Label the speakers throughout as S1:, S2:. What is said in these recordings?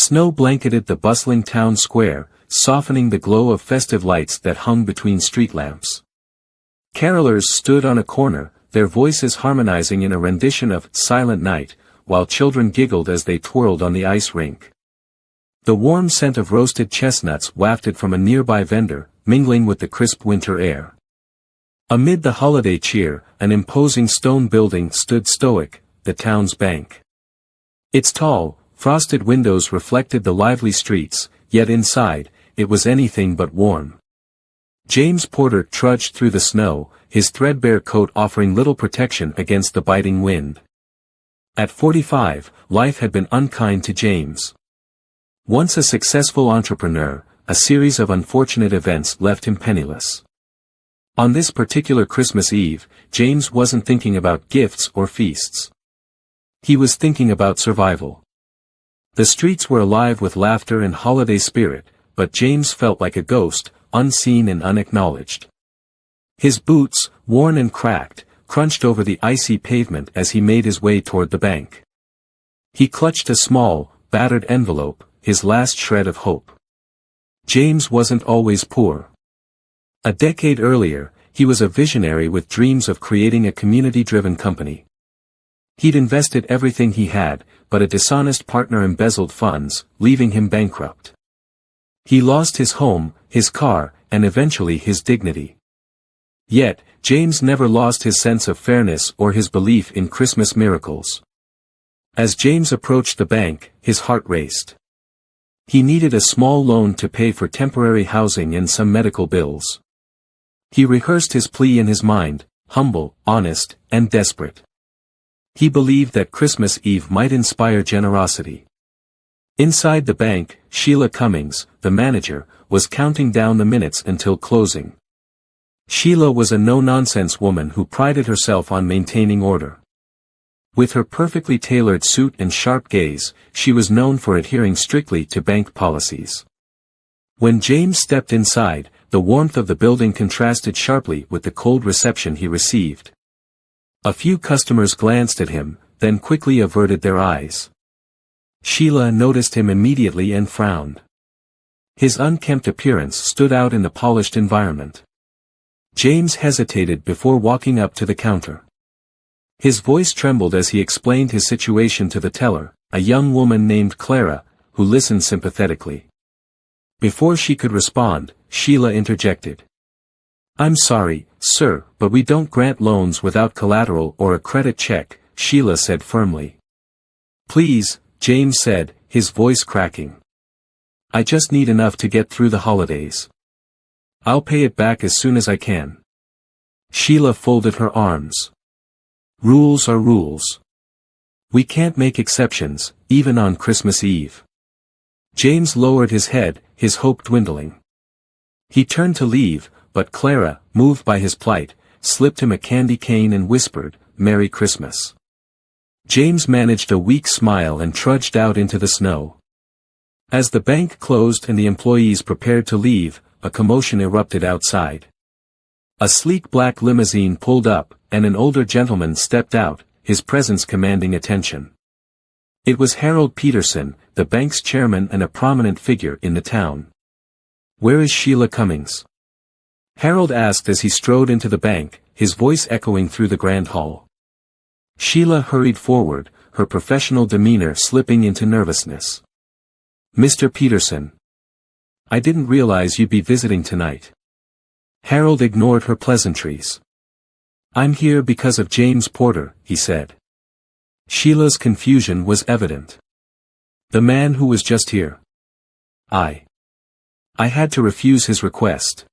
S1: Snow blanketed the bustling town square, softening the glow of festive lights that hung between street lamps. Carolers stood on a corner, their voices harmonizing in a rendition of Silent Night, while children giggled as they twirled on the ice rink. The warm scent of roasted chestnuts wafted from a nearby vendor, mingling with the crisp winter air. Amid the holiday cheer, an imposing stone building stood stoic, the town's bank. Its tall, frosted windows reflected the lively streets, yet inside, it was anything but warm. James Porter trudged through the snow, his threadbare coat offering little protection against the biting wind. At 45, life had been unkind to James. Once a successful entrepreneur, a series of unfortunate events left him penniless. On this particular Christmas Eve, James wasn't thinking about gifts or feasts. He was thinking about survival. The streets were alive with laughter and holiday spirit, but James felt like a ghost, unseen and unacknowledged. His boots, worn and cracked, crunched over the icy pavement as he made his way toward the bank. He clutched a small, battered envelope, his last shred of hope. James wasn't always poor. A decade earlier, he was a visionary with dreams of creating a community-driven company. He'd invested everything he had, but a dishonest partner embezzled funds, leaving him bankrupt. He lost his home, his car, and eventually his dignity. Yet, James never lost his sense of fairness or his belief in Christmas miracles. As James approached the bank, his heart raced. He needed a small loan to pay for temporary housing and some medical bills. He rehearsed his plea in his mind, humble, honest, and desperate. He believed that Christmas Eve might inspire generosity. Inside the bank, Sheila Cummings, the manager, was counting down the minutes until closing. Sheila was a no-nonsense woman who prided herself on maintaining order. With her perfectly tailored suit and sharp gaze, she was known for adhering strictly to bank policies. When James stepped inside, the warmth of the building contrasted sharply with the cold reception he received. A few customers glanced at him, then quickly averted their eyes. Sheila noticed him immediately and frowned. His unkempt appearance stood out in the polished environment. James hesitated before walking up to the counter. His voice trembled as he explained his situation to the teller, a young woman named Clara, who listened sympathetically. Before she could respond, Sheila interjected. "I'm sorry, sir, but we don't grant loans without collateral or a credit check," Sheila said firmly. "Please," James said, his voice cracking. "I just need enough to get through the holidays. I'll pay it back as soon as I can." Sheila folded her arms. "Rules are rules. We can't make exceptions, even on Christmas Eve." James lowered his head, his hope dwindling. He turned to leave, but Clara, moved by his plight, slipped him a candy cane and whispered, "Merry Christmas." James managed a weak smile and trudged out into the snow. As the bank closed and the employees prepared to leave, a commotion erupted outside. A sleek black limousine pulled up, and an older gentleman stepped out, his presence commanding attention. It was Harold Peterson, the bank's chairman and a prominent figure in the town. "Where is Sheila Cummings?" Harold asked as he strode into the bank, his voice echoing through the grand hall. Sheila hurried forward, her professional demeanor slipping into nervousness. "Mr. Peterson. I didn't realize you'd be visiting tonight." Harold ignored her pleasantries. "I'm here because of James Porter," he said. Sheila's confusion was evident. "The man who was just here. I had to refuse his request.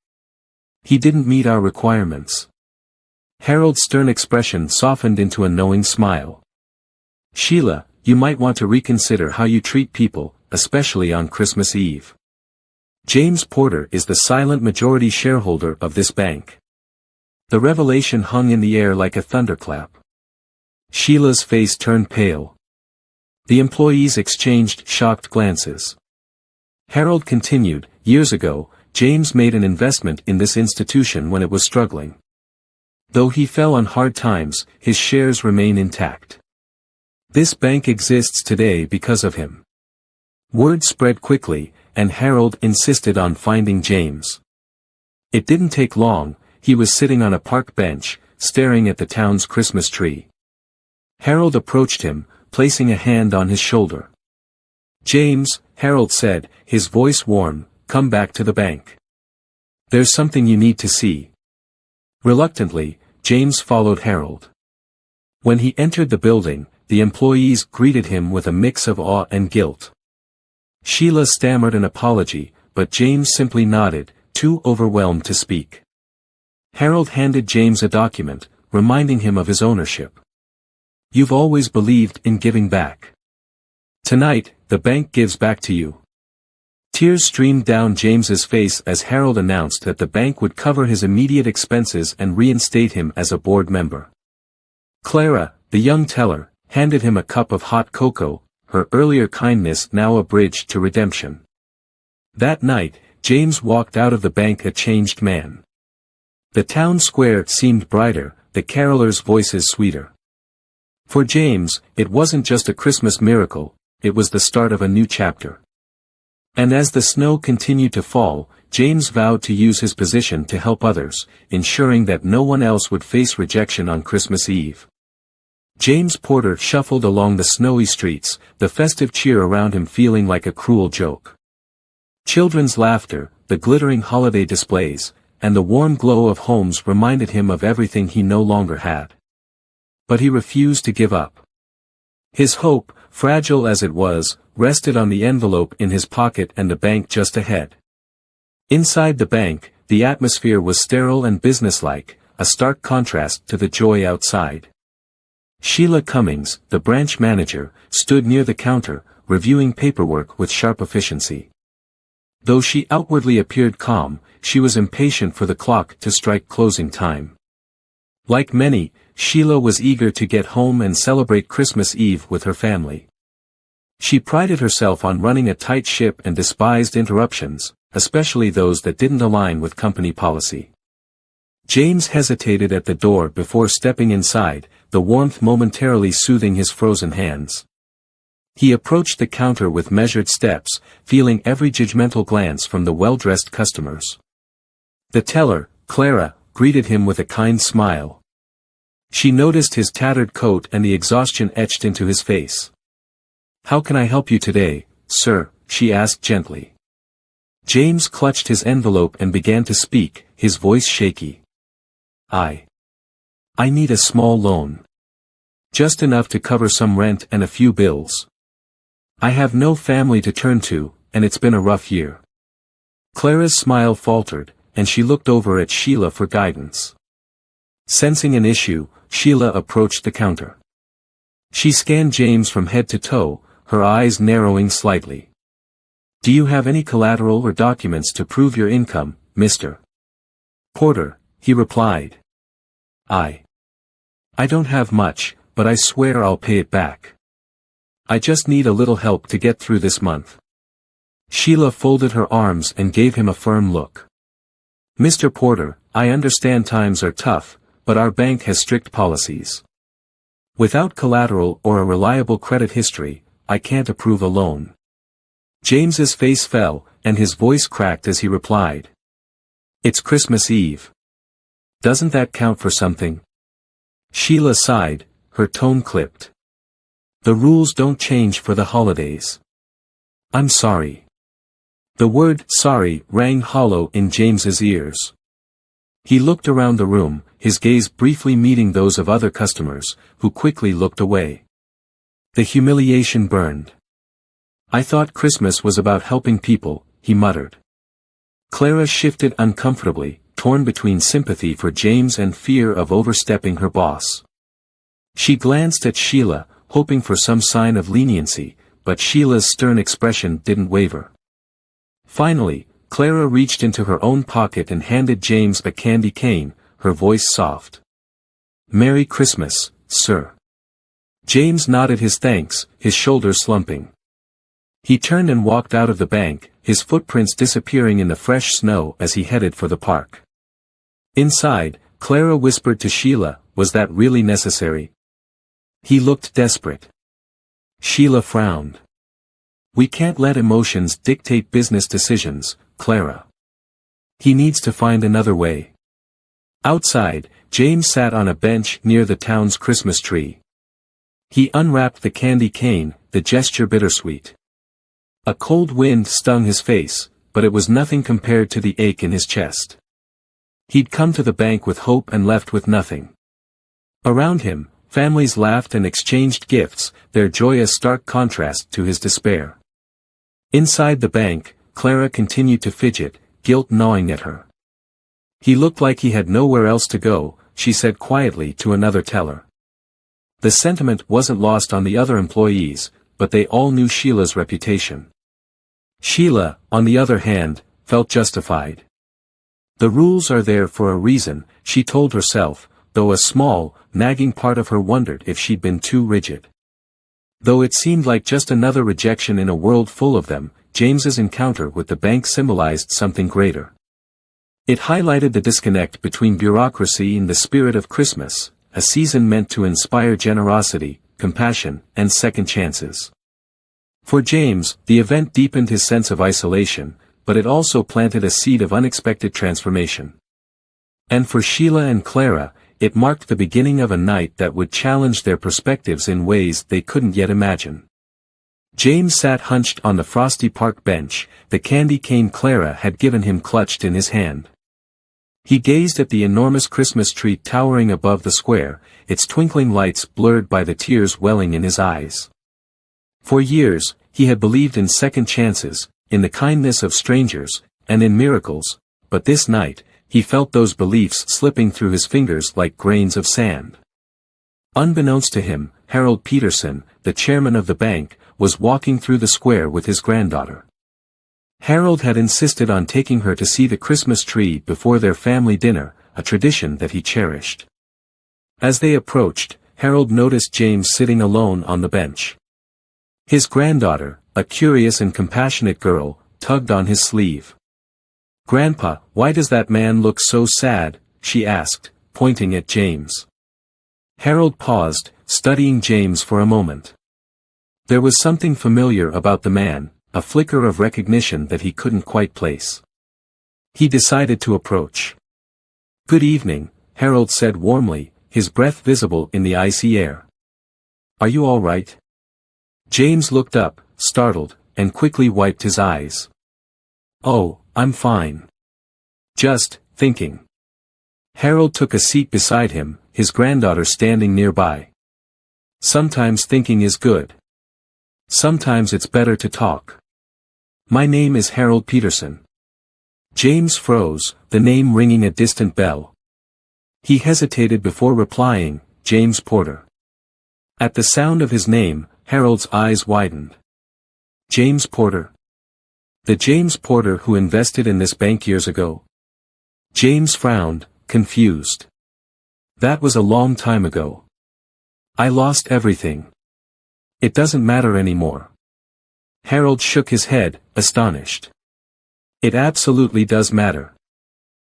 S1: He didn't meet our requirements." Harold's stern expression softened into a knowing smile. "Sheila, you might want to reconsider how you treat people, especially on Christmas Eve. James Porter is the silent majority shareholder of this bank." The revelation hung in the air like a thunderclap. Sheila's face turned pale. The employees exchanged shocked glances. Harold continued, "Years ago, James made an investment in this institution when it was struggling. Though he fell on hard times, his shares remain intact. This bank exists today because of him. Word spread quickly, and Harold insisted on finding James. It didn't take long, he was sitting on a park bench, staring at the town's Christmas tree. Harold approached him, placing a hand on his shoulder. "James," Harold said, his voice warm, "come back to the bank. There's something you need to see." Reluctantly, James followed Harold. When he entered the building, the employees greeted him with a mix of awe and guilt. Sheila stammered an apology, but James simply nodded, too overwhelmed to speak. Harold handed James a document, reminding him of his ownership. "You've always believed in giving back. Tonight, the bank gives back to you." Tears streamed down James's face as Harold announced that the bank would cover his immediate expenses and reinstate him as a board member. Clara, the young teller, handed him a cup of hot cocoa, her earlier kindness now a bridge to redemption. That night, James walked out of the bank a changed man. The town square seemed brighter, the carolers' voices sweeter. For James, it wasn't just a Christmas miracle, it was the start of a new chapter. And as the snow continued to fall, James vowed to use his position to help others, ensuring that no one else would face rejection on Christmas Eve. James Porter shuffled along the snowy streets, the festive cheer around him feeling like a cruel joke. Children's laughter, the glittering holiday displays, and the warm glow of homes reminded him of everything he no longer had. But he refused to give up. His hope, fragile as it was, rested on the envelope in his pocket and the bank just ahead. Inside the bank, the atmosphere was sterile and businesslike, a stark contrast to the joy outside. Sheila Cummings, the branch manager, stood near the counter, reviewing paperwork with sharp efficiency. Though she outwardly appeared calm, she was impatient for the clock to strike closing time. Like many, Sheila was eager to get home and celebrate Christmas Eve with her family. She prided herself on running a tight ship and despised interruptions, especially those that didn't align with company policy. James hesitated at the door before stepping inside, the warmth momentarily soothing his frozen hands. He approached the counter with measured steps, feeling every judgmental glance from the well-dressed customers. The teller, Clara, greeted him with a kind smile. She noticed his tattered coat and the exhaustion etched into his face. "How can I help you today, sir?" she asked gently. James clutched his envelope and began to speak, his voice shaky. I need a small loan. Just enough to cover some rent and a few bills. I have no family to turn to, and it's been a rough year." Clara's smile faltered, and she looked over at Sheila for guidance. Sensing an issue, Sheila approached the counter. She scanned James from head to toe, her eyes narrowing slightly. "Do you have any collateral or documents to prove your income, Mr. Porter?" he replied. I don't have much, but I swear I'll pay it back. I just need a little help to get through this month." Sheila folded her arms and gave him a firm look. "Mr. Porter, I understand times are tough, but our bank has strict policies. Without collateral or a reliable credit history, I can't approve a loan." James's face fell, and his voice cracked as he replied. "It's Christmas Eve. Doesn't that count for something?" Sheila sighed, her tone clipped. "The rules don't change for the holidays. I'm sorry." The word "sorry" rang hollow in James's ears. He looked around the room, his gaze briefly meeting those of other customers, who quickly looked away. The humiliation burned. "I thought Christmas was about helping people," he muttered. Clara shifted uncomfortably, torn between sympathy for James and fear of overstepping her boss. She glanced at Sheila, hoping for some sign of leniency, but Sheila's stern expression didn't waver. Finally, Clara reached into her own pocket and handed James a candy cane, her voice soft. "Merry Christmas, sir." James nodded his thanks, his shoulders slumping. He turned and walked out of the bank, his footprints disappearing in the fresh snow as he headed for the park. Inside, Clara whispered to Sheila, "Was that really necessary?" He looked desperate. Sheila frowned. We can't let emotions dictate business decisions, Clara. He needs to find another way. Outside, James sat on a bench near the town's Christmas tree. He unwrapped the candy cane, the gesture bittersweet. A cold wind stung his face, but it was nothing compared to the ache in his chest. He'd come to the bank with hope and left with nothing. Around him, families laughed and exchanged gifts, their joy a stark contrast to his despair. Inside the bank, Clara continued to fidget, guilt gnawing at her. He looked like he had nowhere else to go, she said quietly to another teller. The sentiment wasn't lost on the other employees, but they all knew Sheila's reputation. Sheila, on the other hand, felt justified. The rules are there for a reason, she told herself, though a small, nagging part of her wondered if she'd been too rigid. Though it seemed like just another rejection in a world full of them, James's encounter with the bank symbolized something greater. It highlighted the disconnect between bureaucracy and the spirit of Christmas, a season meant to inspire generosity, compassion, and second chances. For James, the event deepened his sense of isolation, but it also planted a seed of unexpected transformation. And for Sheila and Clara, it marked the beginning of a night that would challenge their perspectives in ways they couldn't yet imagine. James sat hunched on the frosty park bench, the candy cane Clara had given him clutched in his hand. He gazed at the enormous Christmas tree towering above the square, its twinkling lights blurred by the tears welling in his eyes. For years, he had believed in second chances, in the kindness of strangers, and in miracles, but this night, he felt those beliefs slipping through his fingers like grains of sand. Unbeknownst to him, Harold Peterson, the chairman of the bank, was walking through the square with his granddaughter. Harold had insisted on taking her to see the Christmas tree before their family dinner, a tradition that he cherished. As they approached, Harold noticed James sitting alone on the bench. His granddaughter, a curious and compassionate girl, tugged on his sleeve. "Grandpa, why does that man look so sad?" she asked, pointing at James. Harold paused, studying James for a moment. There was something familiar about the man, a flicker of recognition that he couldn't quite place. He decided to approach. "Good evening," Harold said warmly, his breath visible in the icy air. "Are you all right?" James looked up, startled, and quickly wiped his eyes. "Oh, I'm fine. Just thinking." Harold took a seat beside him, his granddaughter standing nearby. "Sometimes thinking is good. Sometimes it's better to talk. My name is Harold Peterson." James froze, the name ringing a distant bell. He hesitated before replying, "James Porter." At the sound of his name, Harold's eyes widened. James Porter? The James Porter who invested in this bank years ago? James frowned, confused. "That was a long time ago. I lost everything. It doesn't matter anymore." Harold shook his head, astonished. "It absolutely does matter.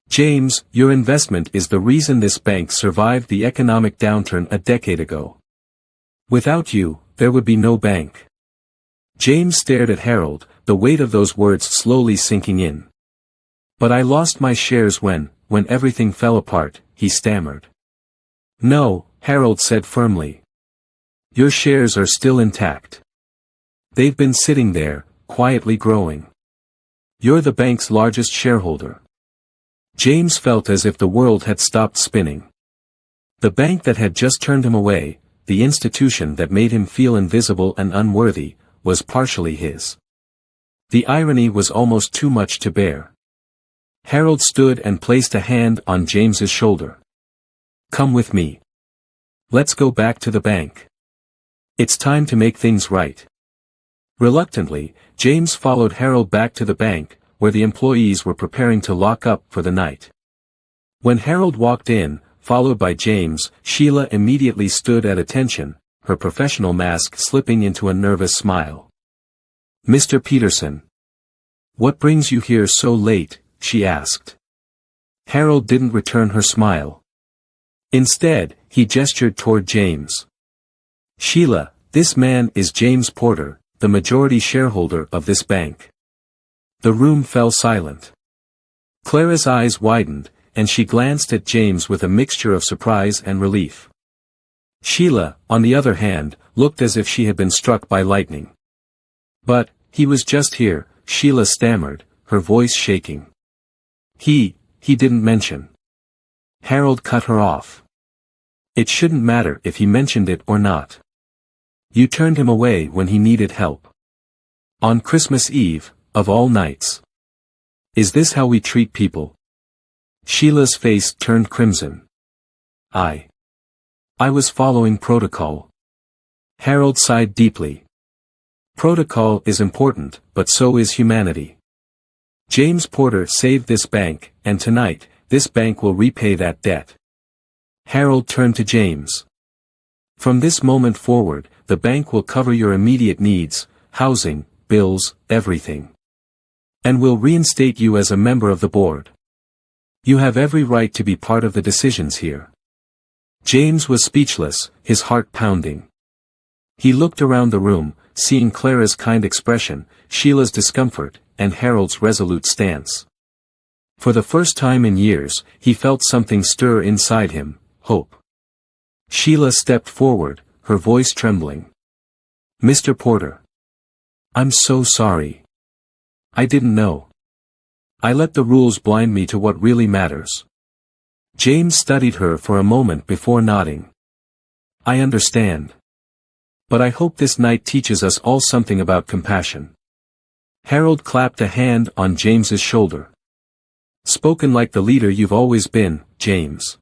S1: James, your investment is the reason this bank survived the economic downturn a decade ago. Without you, there would be no bank." James stared at Harold, the weight of those words slowly sinking in. "But I lost my shares when everything fell apart," he stammered. "No," Harold said firmly. "Your shares are still intact. They've been sitting there, quietly growing. You're the bank's largest shareholder." James felt as if the world had stopped spinning. The bank that had just turned him away, the institution that made him feel invisible and unworthy, was partially his. The irony was almost too much to bear. Harold stood and placed a hand on James's shoulder. "Come with me. Let's go back to the bank. It's time to make things right." Reluctantly, James followed Harold back to the bank, where the employees were preparing to lock up for the night. When Harold walked in, followed by James, Sheila immediately stood at attention, her professional mask slipping into a nervous smile. "Mr. Peterson. What brings you here so late?" she asked. Harold didn't return her smile. Instead, he gestured toward James. "Sheila, this man is James Porter, the majority shareholder of this bank. The room fell silent. Clara's eyes widened, and she glanced at James with a mixture of surprise and relief. Sheila, on the other hand, looked as if she had been struck by lightning. "But, he was just here," Sheila stammered, her voice shaking. He didn't mention." Harold cut her off. "It shouldn't matter if he mentioned it or not. You turned him away when he needed help. On Christmas Eve, of all nights. Is this how we treat people?" Sheila's face turned crimson. I was following protocol." Harold sighed deeply. "Protocol is important, but so is humanity. James Porter saved this bank, and tonight, this bank will repay that debt." Harold turned to James. "From this moment forward, the bank will cover your immediate needs, housing, bills, everything. And will reinstate you as a member of the board. You have every right to be part of the decisions here." James was speechless, his heart pounding. He looked around the room, seeing Clara's kind expression, Sheila's discomfort, and Harold's resolute stance. For the first time in years, he felt something stir inside him, hope. Sheila stepped forward, her voice trembling. "Mr. Porter. I'm so sorry. I didn't know. I let the rules blind me to what really matters." James studied her for a moment before nodding. "I understand. But I hope this night teaches us all something about compassion." Harold clapped a hand on James's shoulder. "Spoken like the leader you've always been, James."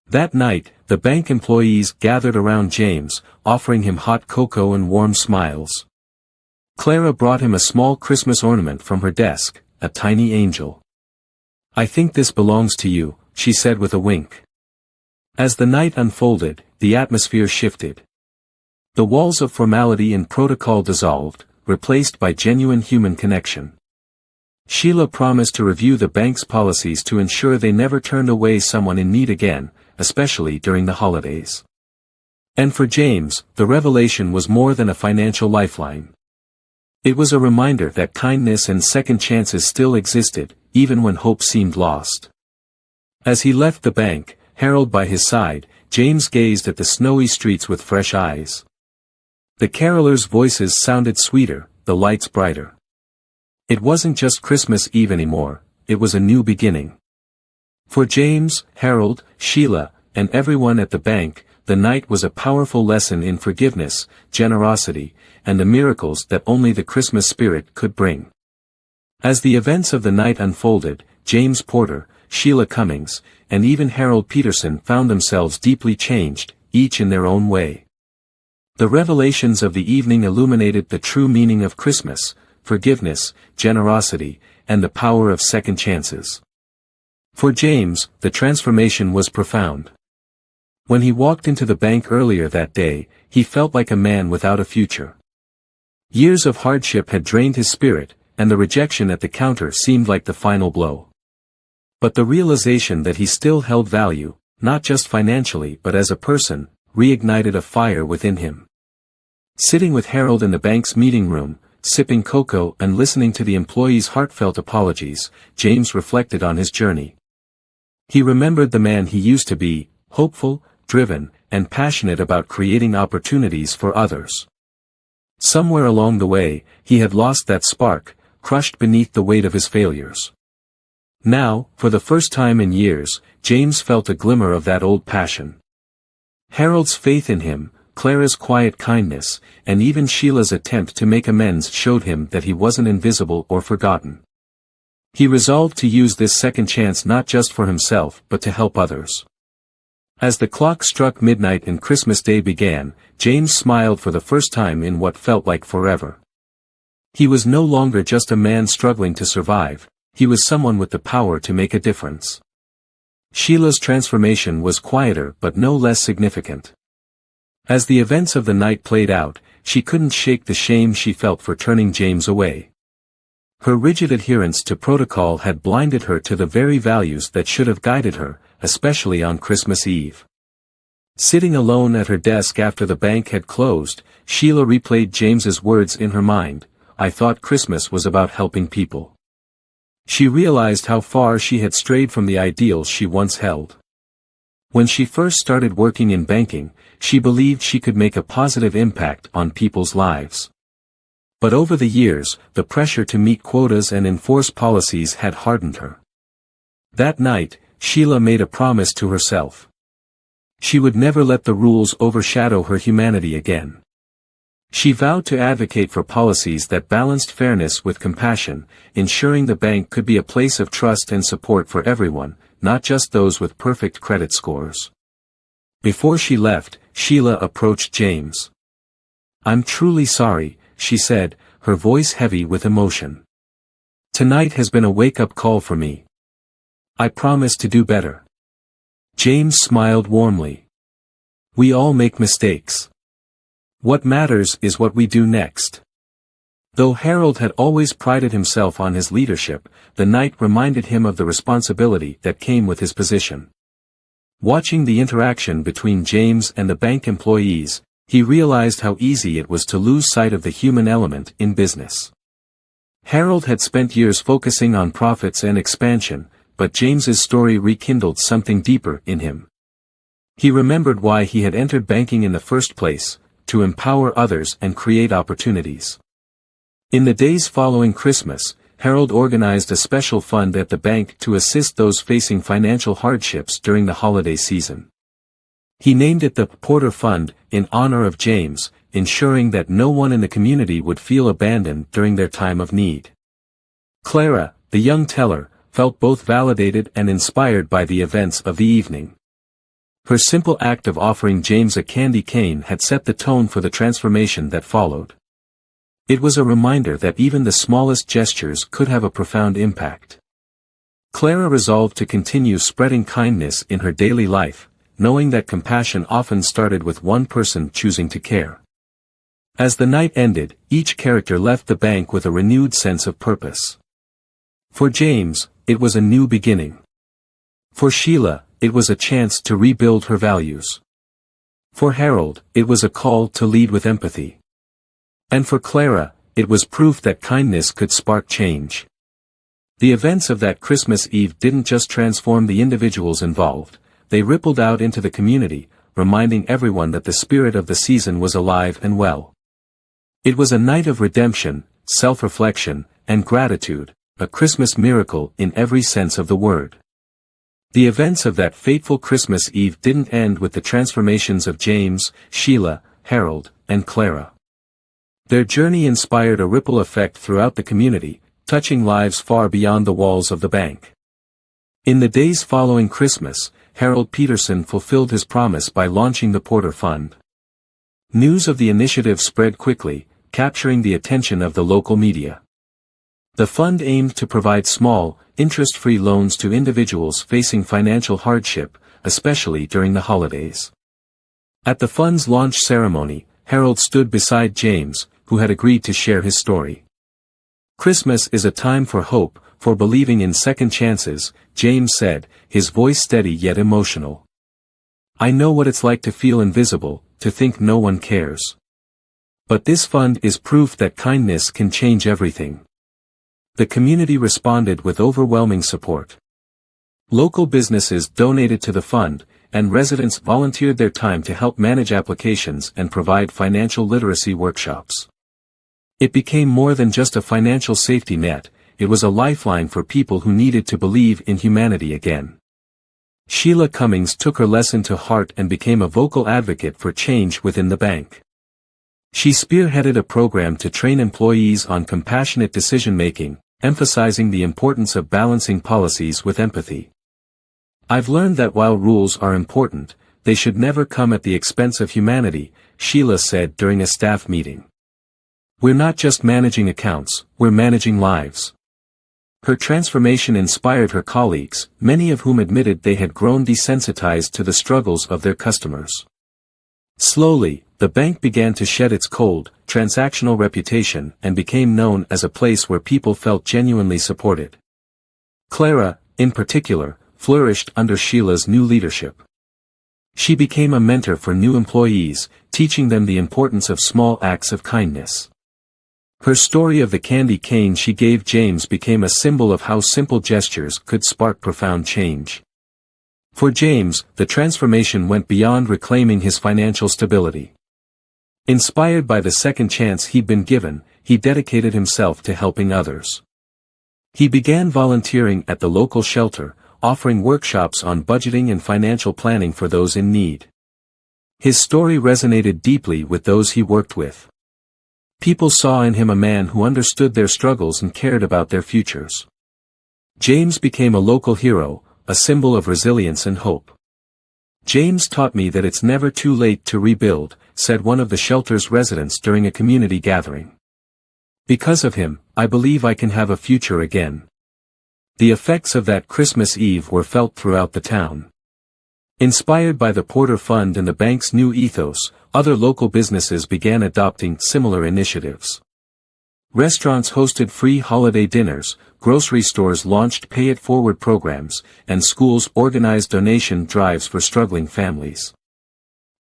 S1: That night, the bank employees gathered around James, offering him hot cocoa and warm smiles. Clara brought him a small Christmas ornament from her desk, a tiny angel. "I think this belongs to you," she said with a wink. As the night unfolded, the atmosphere shifted. The walls of formality and protocol dissolved, replaced by genuine human connection. Sheila promised to review the bank's policies to ensure they never turned away someone in need again, especially during the holidays. And for James, the revelation was more than a financial lifeline. It was a reminder that kindness and second chances still existed, even when hope seemed lost. As he left the bank, Harold by his side, James gazed at the snowy streets with fresh eyes. The carolers' voices sounded sweeter, the lights brighter. It wasn't just Christmas Eve anymore, it was a new beginning. For James, Harold, Sheila, and everyone at the bank, the night was a powerful lesson in forgiveness, generosity, and the miracles that only the Christmas spirit could bring. As the events of the night unfolded, James Porter, Sheila Cummings, and even Harold Peterson found themselves deeply changed, each in their own way. The revelations of the evening illuminated the true meaning of Christmas, forgiveness, generosity, and the power of second chances. For James, the transformation was profound. When he walked into the bank earlier that day, he felt like a man without a future. Years of hardship had drained his spirit, and the rejection at the counter seemed like the final blow. But the realization that he still held value, not just financially but as a person, reignited a fire within him. Sitting with Harold in the bank's meeting room, sipping cocoa and listening to the employees' heartfelt apologies, James reflected on his journey. He remembered the man he used to be, hopeful, driven, and passionate about creating opportunities for others. Somewhere along the way, he had lost that spark, crushed beneath the weight of his failures. Now, for the first time in years, James felt a glimmer of that old passion. Harold's faith in him, Clara's quiet kindness, and even Sheila's attempt to make amends showed him that he wasn't invisible or forgotten. He resolved to use this second chance not just for himself but to help others. As the clock struck midnight and Christmas Day began, James smiled for the first time in what felt like forever. He was no longer just a man struggling to survive, he was someone with the power to make a difference. Sheila's transformation was quieter but no less significant. As the events of the night played out, she couldn't shake the shame she felt for turning James away. Her rigid adherence to protocol had blinded her to the very values that should have guided her, especially on Christmas Eve. Sitting alone at her desk after the bank had closed, Sheila replayed James's words in her mind, "I thought Christmas was about helping people." She realized how far she had strayed from the ideals she once held. When she first started working in banking, she believed she could make a positive impact on people's lives. But over the years, the pressure to meet quotas and enforce policies had hardened her. That night, Sheila made a promise to herself. She would never let the rules overshadow her humanity again. She vowed to advocate for policies that balanced fairness with compassion, ensuring the bank could be a place of trust and support for everyone, not just those with perfect credit scores. Before she left, Sheila approached James. "I'm truly sorry," she said, her voice heavy with emotion. "Tonight has been a wake-up call for me. I promise to do better." James smiled warmly. "We all make mistakes. What matters is what we do next." Though Harold had always prided himself on his leadership, the night reminded him of the responsibility that came with his position. Watching the interaction between James and the bank employees, he realized how easy it was to lose sight of the human element in business. Harold had spent years focusing on profits and expansion, but James's story rekindled something deeper in him. He remembered why he had entered banking in the first place, to empower others and create opportunities. In the days following Christmas, Harold organized a special fund at the bank to assist those facing financial hardships during the holiday season. He named it the Porter Fund, in honor of James, ensuring that no one in the community would feel abandoned during their time of need. Clara, the young teller, felt both validated and inspired by the events of the evening. Her simple act of offering James a candy cane had set the tone for the transformation that followed. It was a reminder that even the smallest gestures could have a profound impact. Clara resolved to continue spreading kindness in her daily life, knowing that compassion often started with one person choosing to care. As the night ended, each character left the bank with a renewed sense of purpose. For James, it was a new beginning. For Sheila, it was a chance to rebuild her values. For Harold, it was a call to lead with empathy. And for Clara, it was proof that kindness could spark change. The events of that Christmas Eve didn't just transform the individuals involved, they rippled out into the community, reminding everyone that the spirit of the season was alive and well. It was a night of redemption, self-reflection, and gratitude, a Christmas miracle in every sense of the word. The events of that fateful Christmas Eve didn't end with the transformations of James, Sheila, Harold, and Clara. Their journey inspired a ripple effect throughout the community, touching lives far beyond the walls of the bank. In the days following Christmas, Harold Peterson fulfilled his promise by launching the Porter Fund. News of the initiative spread quickly, capturing the attention of the local media. The fund aimed to provide small, interest-free loans to individuals facing financial hardship, especially during the holidays. At the fund's launch ceremony, Harold stood beside James, who had agreed to share his story. "Christmas is a time for hope, for believing in second chances," James said, his voice steady yet emotional. "I know what it's like to feel invisible, to think no one cares. But this fund is proof that kindness can change everything." The community responded with overwhelming support. Local businesses donated to the fund, and residents volunteered their time to help manage applications and provide financial literacy workshops. It became more than just a financial safety net, it was a lifeline for people who needed to believe in humanity again. Sheila Cummings took her lesson to heart and became a vocal advocate for change within the bank. She spearheaded a program to train employees on compassionate decision-making, emphasizing the importance of balancing policies with empathy. "I've learned that while rules are important, they should never come at the expense of humanity," Sheila said during a staff meeting. "We're not just managing accounts, we're managing lives." Her transformation inspired her colleagues, many of whom admitted they had grown desensitized to the struggles of their customers. Slowly, the bank began to shed its cold, transactional reputation and became known as a place where people felt genuinely supported. Clara, in particular, flourished under Sheila's new leadership. She became a mentor for new employees, teaching them the importance of small acts of kindness. Her story of the candy cane she gave James became a symbol of how simple gestures could spark profound change. For James, the transformation went beyond reclaiming his financial stability. Inspired by the second chance he'd been given, he dedicated himself to helping others. He began volunteering at the local shelter, offering workshops on budgeting and financial planning for those in need. His story resonated deeply with those he worked with. People saw in him a man who understood their struggles and cared about their futures. James became a local hero, a symbol of resilience and hope. "James taught me that it's never too late to rebuild," said one of the shelter's residents during a community gathering. "Because of him, I believe I can have a future again." The effects of that Christmas Eve were felt throughout the town. Inspired by the Porter Fund and the bank's new ethos, other local businesses began adopting similar initiatives. Restaurants hosted free holiday dinners, grocery stores launched pay-it-forward programs, and schools organized donation drives for struggling families.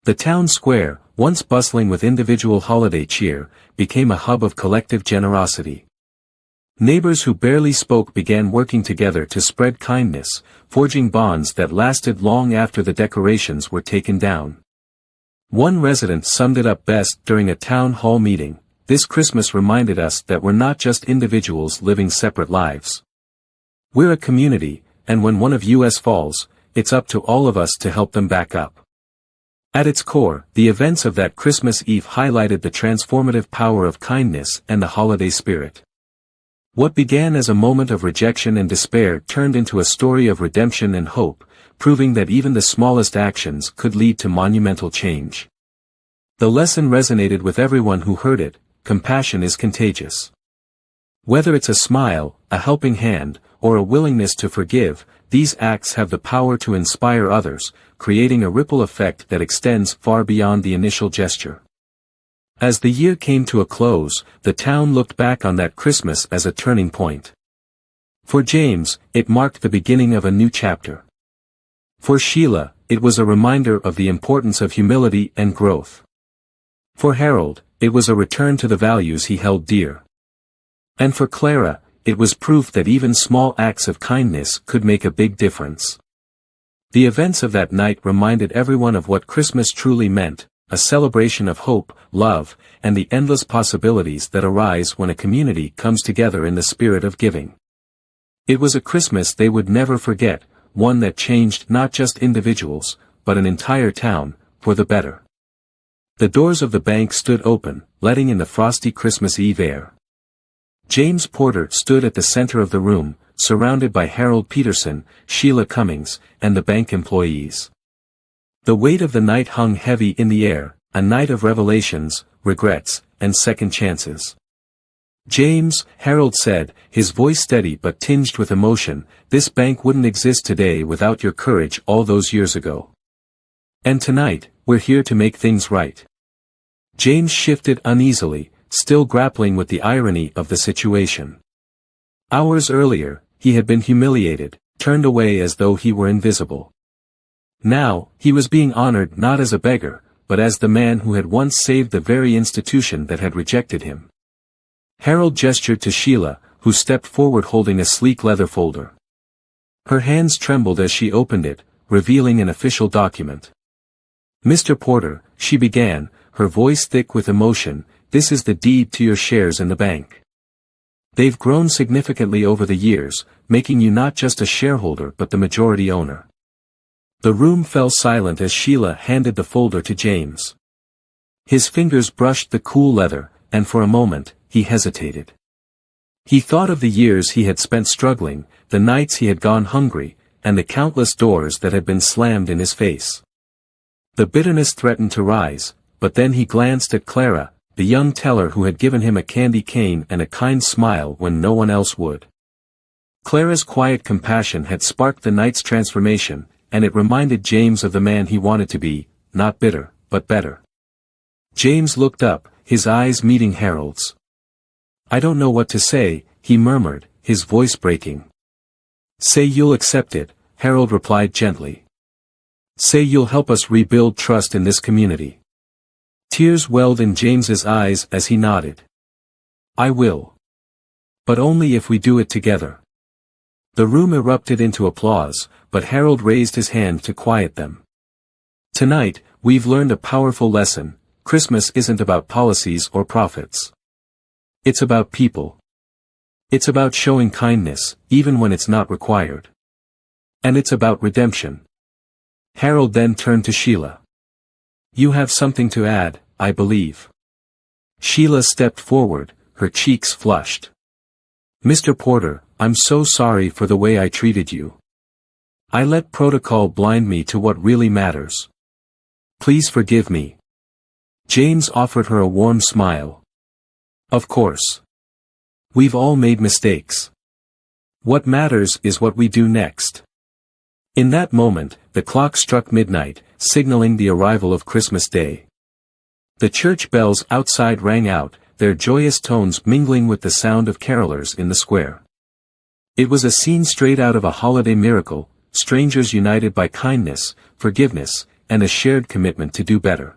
S1: The town square, once bustling with individual holiday cheer, became a hub of collective generosity. Neighbors who barely spoke began working together to spread kindness, forging bonds that lasted long after the decorations were taken down. One resident summed it up best during a town hall meeting: "This Christmas reminded us that we're not just individuals living separate lives. We're a community, and when one of us falls, it's up to all of us to help them back up." At its core, the events of that Christmas Eve highlighted the transformative power of kindness and the holiday spirit. What began as a moment of rejection and despair turned into a story of redemption and hope, proving that even the smallest actions could lead to monumental change. The lesson resonated with everyone who heard it: compassion is contagious. Whether it's a smile, a helping hand, or a willingness to forgive, these acts have the power to inspire others, creating a ripple effect that extends far beyond the initial gesture. As the year came to a close, the town looked back on that Christmas as a turning point. For James, it marked the beginning of a new chapter. For Sheila, it was a reminder of the importance of humility and growth. For Harold, it was a return to the values he held dear. And for Clara, it was proof that even small acts of kindness could make a big difference. The events of that night reminded everyone of what Christmas truly meant: a celebration of hope, love, and the endless possibilities that arise when a community comes together in the spirit of giving. It was a Christmas they would never forget, one that changed not just individuals, but an entire town, for the better. The doors of the bank stood open, letting in the frosty Christmas Eve air. James Porter stood at the center of the room, surrounded by Harold Peterson, Sheila Cummings, and the bank employees. The weight of the night hung heavy in the air, a night of revelations, regrets, and second chances. "James," Harold said, his voice steady but tinged with emotion, "this bank wouldn't exist today without your courage all those years ago. And tonight, we're here to make things right." James shifted uneasily, still grappling with the irony of the situation. Hours earlier, he had been humiliated, turned away as though he were invisible. Now, he was being honored not as a beggar, but as the man who had once saved the very institution that had rejected him. Harold gestured to Sheila, who stepped forward holding a sleek leather folder. Her hands trembled as she opened it, revealing an official document. "Mr. Porter," she began, her voice thick with emotion, "this is the deed to your shares in the bank. They've grown significantly over the years, making you not just a shareholder but the majority owner." The room fell silent as Sheila handed the folder to James. His fingers brushed the cool leather, and for a moment, he hesitated. He thought of the years he had spent struggling, the nights he had gone hungry, and the countless doors that had been slammed in his face. The bitterness threatened to rise, but then he glanced at Clara, the young teller who had given him a candy cane and a kind smile when no one else would. Clara's quiet compassion had sparked the night's transformation, and it reminded James of the man he wanted to be, not bitter, but better. James looked up, his eyes meeting Harold's. "I don't know what to say," he murmured, his voice breaking. "Say you'll accept it," Harold replied gently. Say you'll help us rebuild trust in this community. Tears welled in James's eyes as he nodded. I will. But only if we do it together. The room erupted into applause, but Harold raised his hand to quiet them. Tonight, we've learned a powerful lesson. Christmas isn't about policies or profits. It's about people. It's about showing kindness, even when it's not required. And it's about redemption. Harold then turned to Sheila. You have something to add, I believe. Sheila stepped forward, her cheeks flushed. Mr. Porter, I'm so sorry for the way I treated you. I let protocol blind me to what really matters. Please forgive me. James offered her a warm smile. Of course. We've all made mistakes. What matters is what we do next. In that moment, the clock struck midnight, signaling the arrival of Christmas Day. The church bells outside rang out, their joyous tones mingling with the sound of carolers in the square. It was a scene straight out of a holiday miracle, strangers united by kindness, forgiveness, and a shared commitment to do better.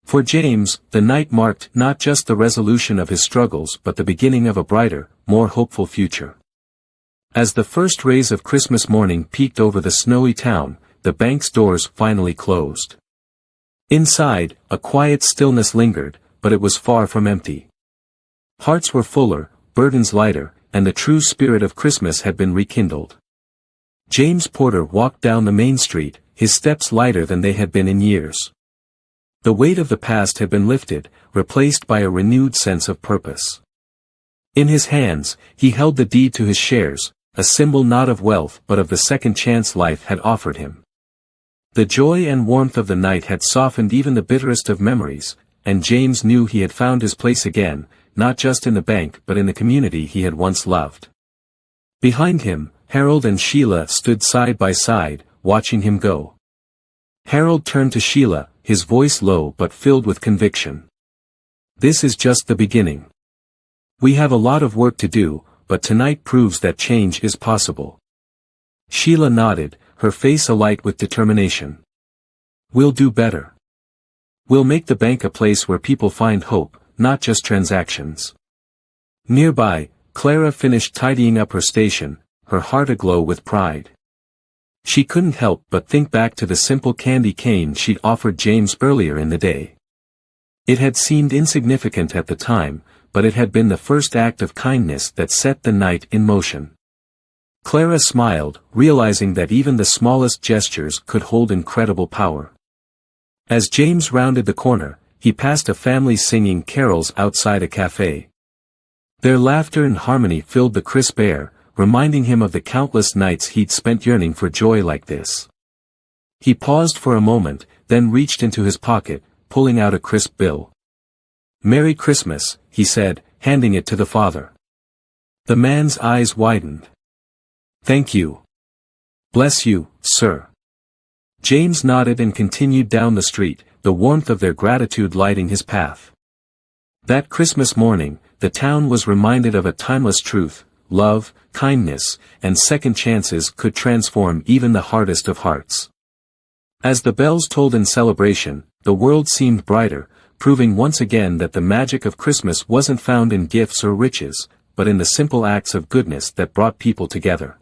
S1: For James, the night marked not just the resolution of his struggles but the beginning of a brighter, more hopeful future. As the first rays of Christmas morning peeked over the snowy town, the bank's doors finally closed. Inside, a quiet stillness lingered, but it was far from empty. Hearts were fuller, burdens lighter, and the true spirit of Christmas had been rekindled. James Porter walked down the main street, his steps lighter than they had been in years. The weight of the past had been lifted, replaced by a renewed sense of purpose. In his hands, he held the deed to his shares, a symbol not of wealth but of the second chance life had offered him. The joy and warmth of the night had softened even the bitterest of memories, and James knew he had found his place again, not just in the bank but in the community he had once loved. Behind him, Harold and Sheila stood side by side, watching him go. Harold turned to Sheila, his voice low but filled with conviction. This is just the beginning. We have a lot of work to do, but tonight proves that change is possible. Sheila nodded, her face alight with determination. We'll do better. We'll make the bank a place where people find hope, not just transactions. Nearby, Clara finished tidying up her station, her heart aglow with pride. She couldn't help but think back to the simple candy cane she'd offered James earlier in the day. It had seemed insignificant at the time, but it had been the first act of kindness that set the night in motion. Clara smiled, realizing that even the smallest gestures could hold incredible power. As James rounded the corner, he passed a family singing carols outside a cafe. Their laughter and harmony filled the crisp air, reminding him of the countless nights he'd spent yearning for joy like this. He paused for a moment, then reached into his pocket, pulling out a crisp bill. "Merry Christmas," he said, handing it to the father. The man's eyes widened. "Thank you. Bless you, sir." James nodded and continued down the street, the warmth of their gratitude lighting his path. That Christmas morning, the town was reminded of a timeless truth: love, kindness, and second chances could transform even the hardest of hearts. As the bells tolled in celebration, the world seemed brighter, proving once again that the magic of Christmas wasn't found in gifts or riches, but in the simple acts of goodness that brought people together.